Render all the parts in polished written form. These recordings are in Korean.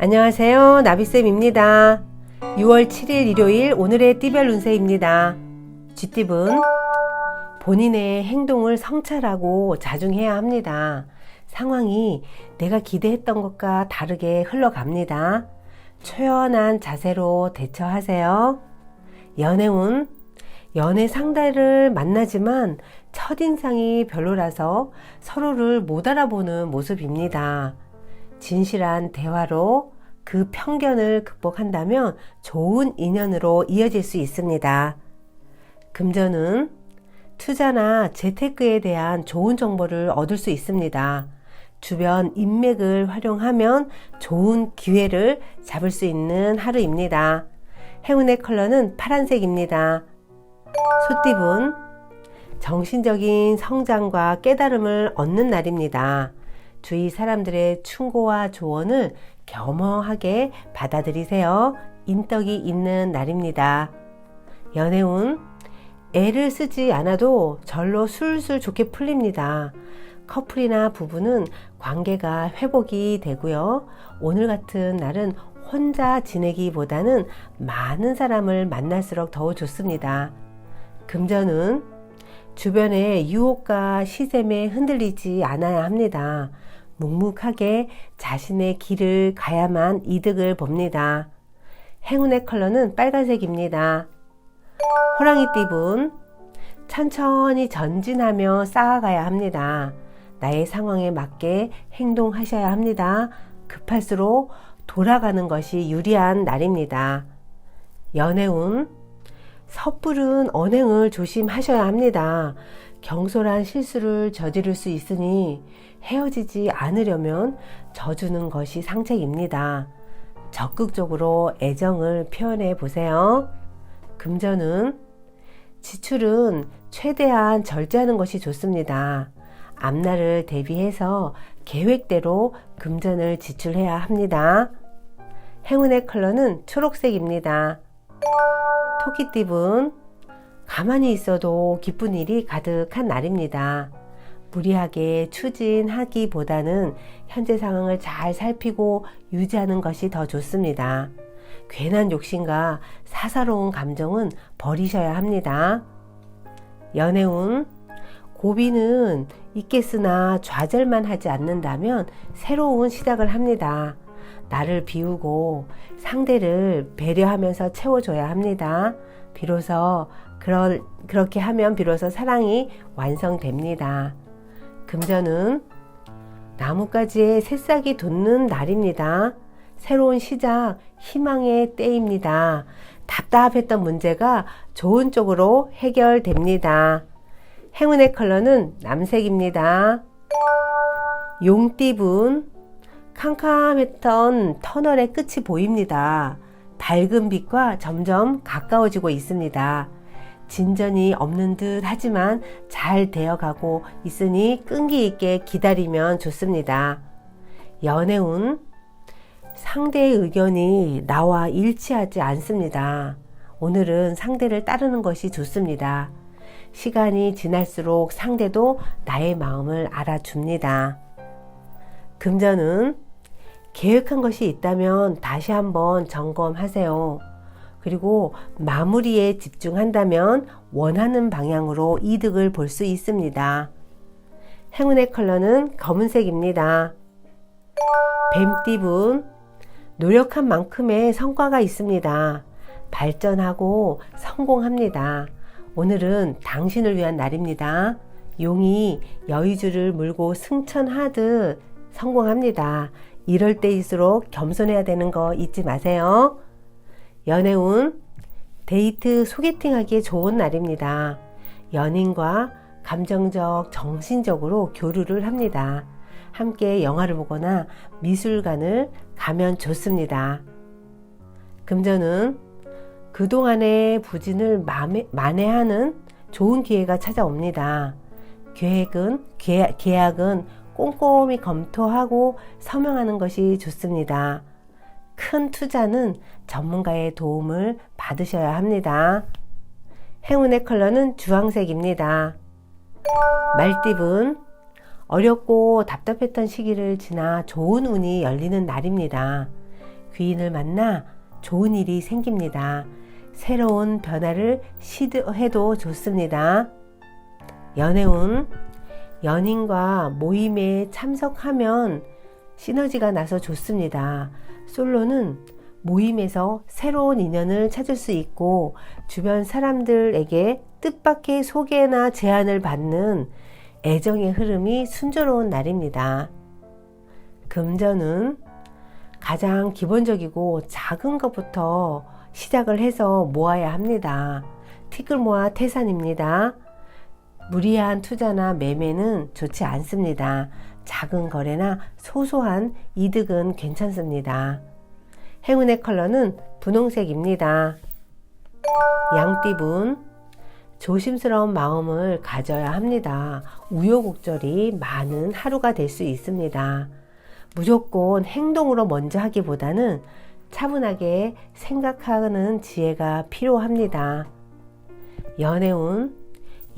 안녕하세요. 나비쌤입니다. 6월 7일 일요일 오늘의 띠별 운세입니다. 쥐띠분 본인의 행동을 성찰하고 자중해야 합니다. 상황이 내가 기대했던 것과 다르게 흘러갑니다. 초연한 자세로 대처하세요. 연애운 연애 상대를 만나지만 첫인상이 별로라서 서로를 못 알아보는 모습입니다. 진실한 대화로 그 편견을 극복한다면 좋은 인연으로 이어질 수 있습니다. 금전은 투자나 재테크에 대한 좋은 정보를 얻을 수 있습니다. 주변 인맥을 활용하면 좋은 기회를 잡을 수 있는 하루입니다. 행운의 컬러는 파란색입니다. 소띠분 정신적인 성장과 깨달음을 얻는 날입니다. 주위 사람들의 충고와 조언을 겸허하게 받아들이세요. 인덕이 있는 날입니다. 연애운 애를 쓰지 않아도 절로 술술 좋게 풀립니다. 커플이나 부부는 관계가 회복이 되고요. 오늘 같은 날은 혼자 지내기보다는 많은 사람을 만날수록 더욱 좋습니다. 금전은 주변의 유혹과 시샘에 흔들리지 않아야 합니다. 묵묵하게 자신의 길을 가야만 이득을 봅니다. 행운의 컬러는 빨간색입니다. 호랑이띠분 천천히 전진하며 쌓아가야 합니다. 나의 상황에 맞게 행동하셔야 합니다. 급할수록 돌아가는 것이 유리한 날입니다. 연애운 섣부른 언행을 조심하셔야 합니다. 경솔한 실수를 저지를 수 있으니 헤어지지 않으려면 져주는 것이 상책입니다. 적극적으로 애정을 표현해 보세요. 금전은 지출은 최대한 절제하는 것이 좋습니다. 앞날을 대비해서 계획대로 금전을 지출해야 합니다. 행운의 컬러는 초록색입니다. 토끼띠분 가만히 있어도 기쁜 일이 가득한 날입니다. 무리하게 추진하기보다는 현재 상황을 잘 살피고 유지하는 것이 더 좋습니다. 괜한 욕심과 사사로운 감정은 버리셔야 합니다. 연애운 고비는 있겠으나 좌절만 하지 않는다면 새로운 시작을 합니다. 나를 비우고 상대를 배려하면서 채워줘야 합니다. 비로소 그렇게 하면 비로소 사랑이 완성됩니다. 금전은 나뭇가지에 새싹이 돋는 날입니다. 새로운 시작, 희망의 때입니다. 답답했던 문제가 좋은 쪽으로 해결됩니다. 행운의 컬러는 남색입니다. 용띠분 캄캄했던 터널의 끝이 보입니다. 밝은 빛과 점점 가까워지고 있습니다. 진전이 없는 듯 하지만 잘 되어가고 있으니 끈기 있게 기다리면 좋습니다. 연애운 상대의 의견이 나와 일치하지 않습니다. 오늘은 상대를 따르는 것이 좋습니다. 시간이 지날수록 상대도 나의 마음을 알아줍니다. 금전은 계획한 것이 있다면 다시 한번 점검하세요. 그리고 마무리에 집중한다면 원하는 방향으로 이득을 볼 수 있습니다. 행운의 컬러는 검은색입니다. 뱀띠분 노력한 만큼의 성과가 있습니다. 발전하고 성공합니다. 오늘은 당신을 위한 날입니다. 용이 여의주를 물고 승천하듯 성공합니다. 이럴 때일수록 겸손해야 되는 거 잊지 마세요. 연애운 데이트 소개팅하기에 좋은 날입니다. 연인과 감정적, 정신적으로 교류를 합니다. 함께 영화를 보거나 미술관을 가면 좋습니다. 금전은 그동안의 부진을 만회하는 좋은 기회가 찾아옵니다. 계약은 꼼꼼히 검토하고 서명하는 것이 좋습니다. 큰 투자는 전문가의 도움을 받으셔야 합니다. 행운의 컬러는 주황색입니다. 말띠분 어렵고 답답했던 시기를 지나 좋은 운이 열리는 날입니다. 귀인을 만나 좋은 일이 생깁니다. 새로운 변화를 시도해도 좋습니다. 연애운, 연인과 모임에 참석하면 시너지가 나서 좋습니다. 솔로는 모임에서 새로운 인연을 찾을 수 있고 주변 사람들에게 뜻밖의 소개나 제안을 받는 애정의 흐름이 순조로운 날입니다. 금전은 가장 기본적이고 작은 것부터 시작을 해서 모아야 합니다. 티끌 모아 태산입니다. 무리한 투자나 매매는 좋지 않습니다. 작은 거래나 소소한 이득은 괜찮습니다. 행운의 컬러는 분홍색입니다. 양띠분, 조심스러운 마음을 가져야 합니다. 우여곡절이 많은 하루가 될 수 있습니다. 무조건 행동으로 먼저 하기보다는 차분하게 생각하는 지혜가 필요합니다. 연애운,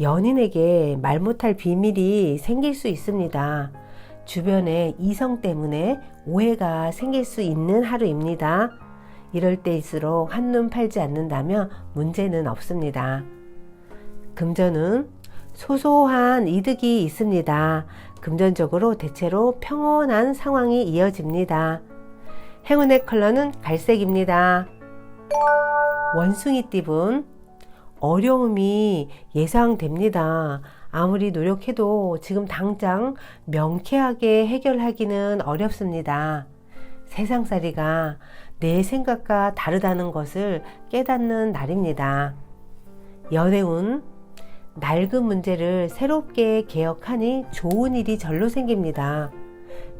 연인에게 말 못할 비밀이 생길 수 있습니다. 주변의 이성 때문에 오해가 생길 수 있는 하루입니다. 이럴 때일수록 한눈 팔지 않는다면 문제는 없습니다. 금전은 소소한 이득이 있습니다. 금전적으로 대체로 평온한 상황이 이어집니다. 행운의 컬러는 갈색입니다. 원숭이띠분, 어려움이 예상됩니다. 아무리 노력해도 지금 당장 명쾌하게 해결하기는 어렵습니다. 세상살이가 내 생각과 다르다는 것을 깨닫는 날입니다. 연애운, 낡은 문제를 새롭게 개혁하니 좋은 일이 절로 생깁니다.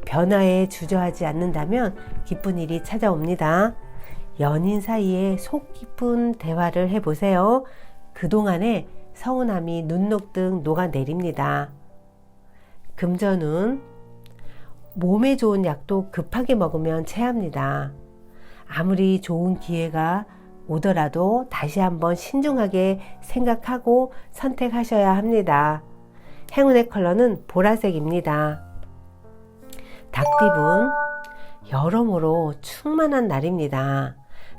변화에 주저하지 않는다면 기쁜 일이 찾아옵니다. 연인 사이에 속 깊은 대화를 해보세요. 그동안의 서운함이 눈녹듯 녹아내립니다. 금전운, 몸에 좋은 약도 급하게 먹으면 체합니다. 아무리 좋은 기회가 오더라도 다시 한번 신중하게 생각하고 선택하셔야 합니다. 행운의 컬러는 보라색입니다. 닭띠분, 여러모로 충만한 날입니다.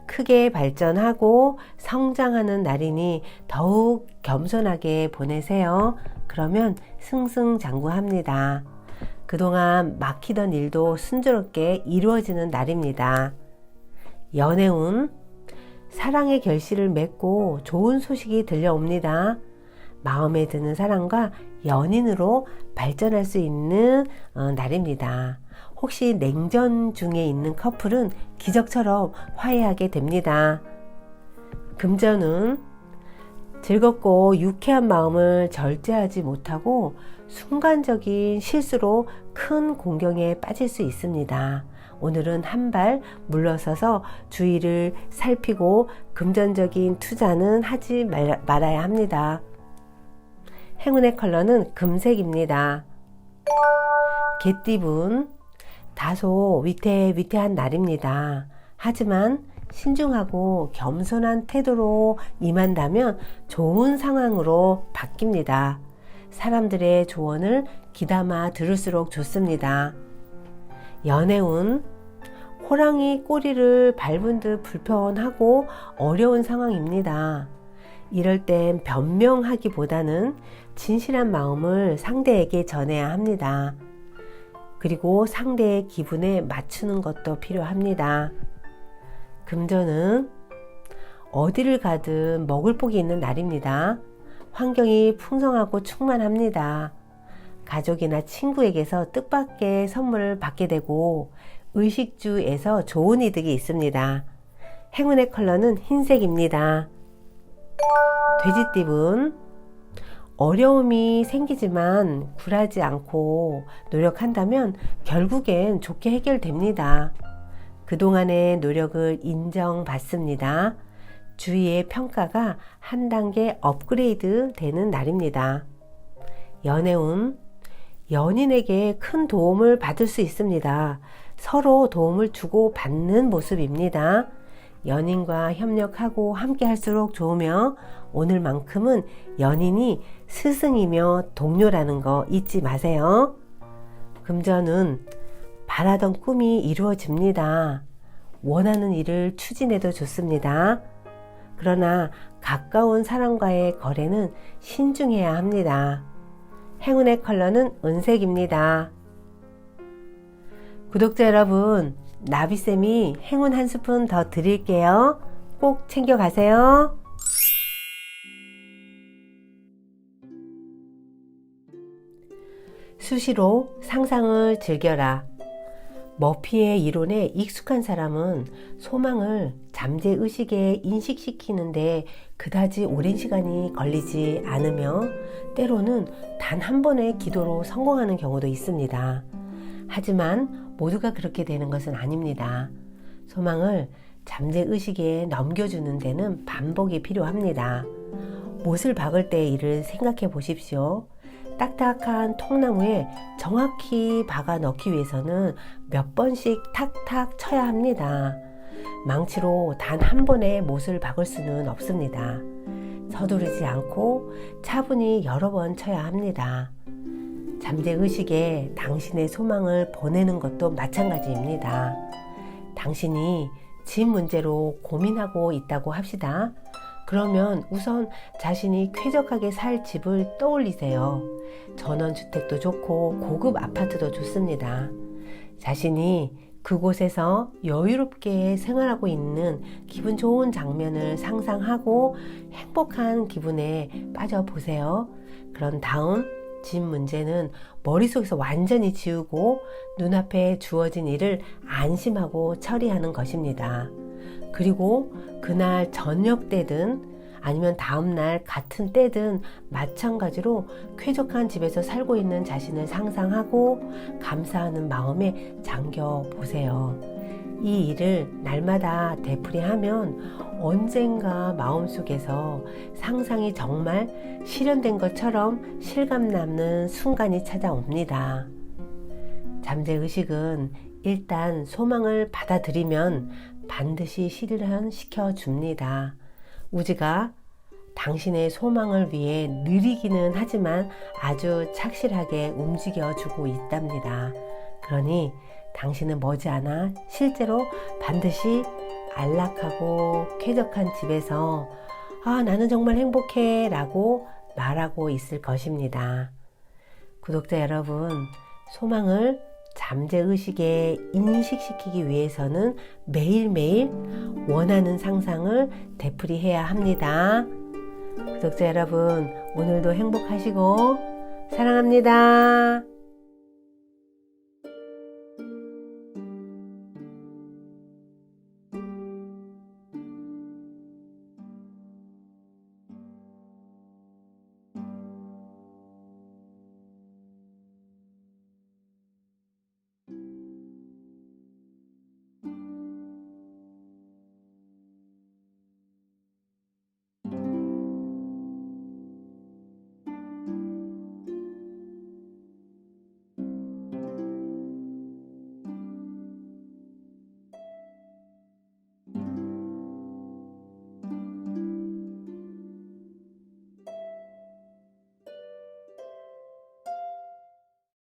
크게 발전하고 성장하는 날이니 더욱 겸손하게 보내세요. 그러면 승승장구합니다. 그동안 막히던 일도 순조롭게 이루어지는 날입니다. 연애운, 사랑의 결실을 맺고 좋은 소식이 들려옵니다. 마음에 드는 사람과 연인으로 발전할 수 있는 날입니다. 혹시 냉전 중에 있는 커플은 기적처럼 화해하게 됩니다. 금전은 즐겁고 유쾌한 마음을 절제하지 못하고 순간적인 실수로 큰 공경에 빠질 수 있습니다. 오늘은 한 발 물러서서 주위를 살피고 금전적인 투자는 하지 말아야 합니다. 행운의 컬러는 금색입니다. 개띠분, 다소 위태위태한 날입니다. 하지만 신중하고 겸손한 태도로 임한다면 좋은 상황으로 바뀝니다. 사람들의 조언을 귀담아 들을수록 좋습니다. 연애운, 호랑이 꼬리를 밟은 듯 불편하고 어려운 상황입니다. 이럴 땐 변명하기보다는 진실한 마음을 상대에게 전해야 합니다. 그리고 상대의 기분에 맞추는 것도 필요합니다. 금전은 어디를 가든 먹을 복이 있는 날입니다. 환경이 풍성하고 충만합니다. 가족이나 친구에게서 뜻밖의 선물을 받게 되고 의식주에서 좋은 이득이 있습니다. 행운의 컬러는 흰색입니다. 돼지띠분, 어려움이 생기지만 굴하지 않고 노력한다면 결국엔 좋게 해결됩니다. 그동안의 노력을 인정받습니다. 주위의 평가가 한 단계 업그레이드 되는 날입니다. 연애운, 연인에게 큰 도움을 받을 수 있습니다. 서로 도움을 주고 받는 모습입니다. 연인과 협력하고 함께 할수록 좋으며 오늘만큼은 연인이 스승이며 동료라는 거 잊지 마세요. 금전은 바라던 꿈이 이루어집니다. 원하는 일을 추진해도 좋습니다. 그러나 가까운 사람과의 거래는 신중해야 합니다. 행운의 컬러는 은색입니다. 구독자 여러분, 나비쌤이 행운 한 스푼 더 드릴게요. 꼭 챙겨가세요. 수시로 상상을 즐겨라. 머피의 이론에 익숙한 사람은 소망을 잠재의식에 인식시키는데 그다지 오랜 시간이 걸리지 않으며 때로는 단 한 번의 기도로 성공하는 경우도 있습니다. 하지만 모두가 그렇게 되는 것은 아닙니다. 소망을 잠재의식에 넘겨주는 데는 반복이 필요합니다. 못을 박을 때의 일을 생각해 보십시오. 딱딱한 통나무에 정확히 박아 넣기 위해서는 몇 번씩 탁탁 쳐야 합니다. 망치로 단 한 번에 못을 박을 수는 없습니다. 서두르지 않고 차분히 여러 번 쳐야 합니다. 잠재의식에 당신의 소망을 보내는 것도 마찬가지입니다. 당신이 집 문제로 고민하고 있다고 합시다. 그러면 우선 자신이 쾌적하게 살 집을 떠올리세요. 전원주택도 좋고 고급 아파트도 좋습니다. 자신이 그곳에서 여유롭게 생활하고 있는 기분 좋은 장면을 상상하고 행복한 기분에 빠져보세요. 그런 다음 집 문제는 머릿속에서 완전히 지우고 눈앞에 주어진 일을 안심하고 처리하는 것입니다. 그리고 그날 저녁 때든 아니면 다음날 같은 때든 마찬가지로 쾌적한 집에서 살고 있는 자신을 상상하고 감사하는 마음에 잠겨 보세요. 이 일을 날마다 되풀이하면 언젠가 마음속에서 상상이 정말 실현된 것처럼 실감 남는 순간이 찾아옵니다. 잠재의식은 일단 소망을 받아들이면 반드시 실현시켜 줍니다. 우주가 당신의 소망을 위해 느리기는 하지만 아주 착실하게 움직여주고 있답니다. 그러니 당신은 머지않아 실제로 반드시 안락하고 쾌적한 집에서 나는 정말 행복해 라고 말하고 있을 것입니다. 구독자 여러분, 소망을 잠재의식에 인식시키기 위해서는 매일매일 원하는 상상을 되풀이해야 합니다. 구독자 여러분, 오늘도 행복하시고 사랑합니다.